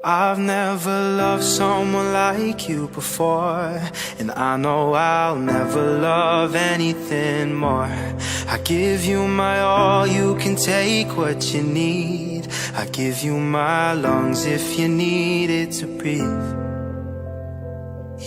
I've never loved someone like you before, and I know I'll never love anything more. I give you my all, you can take what you need. I give you my lungs if you need it to breathe.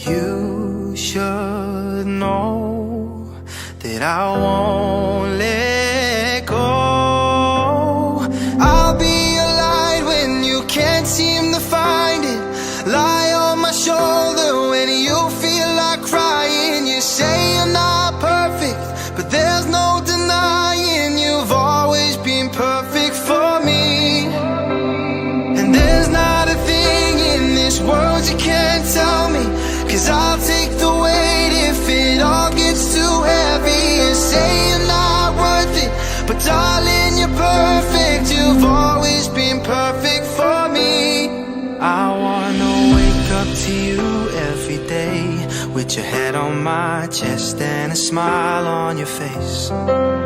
You should know that I won't let go. I'll be a light when you can't seem to find it. Lie on my shoulder when you feel like crying. You say you're not perfect, but there's no denying you've always been perfect for me. And there's not a thing in this world you can't tell me, 'cause I'll take the weight if it all gets too heavy. And say you're not worth it, but darling, you're perfect. You've always been perfect for me. I wanna wake up to you every day, with your head on my chest and a smile on your face.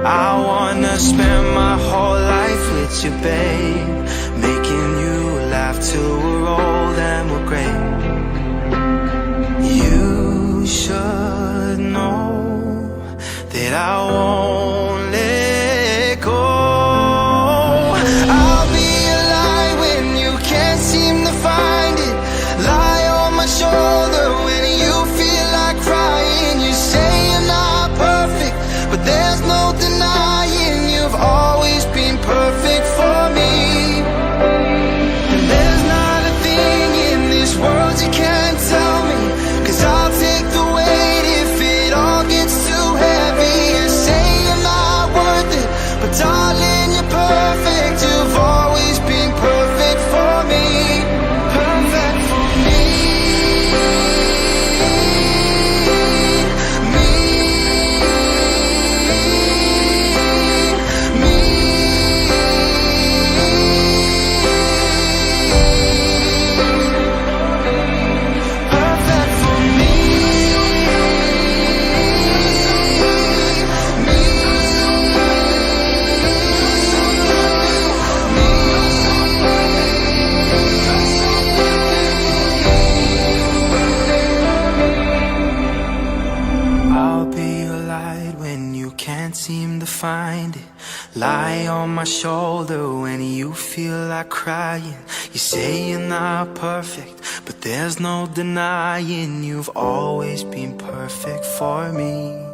I wanna spend my whole life with you, babe, making you laugh till we're old and we're gray. You should know that I won't let go. I'll be a light when you can't seem to find it. Lie on my shoulder when you feel like crying. You say you're not perfect, but there's no denying you've always been perfect for me. And there's not a thing in this world you can't tell me, 'cause I'll take the weight if it all gets too heavy. And say you're not worth it, but darling, you're perfect. You've always been perfect for me. Perfect for me. Me. Me. Perfect for me. I'll be your light when you can't seem to find it. Lie on my shoulder when you feel like crying. You say you're not perfect, but there's no denying you've always been perfect for me.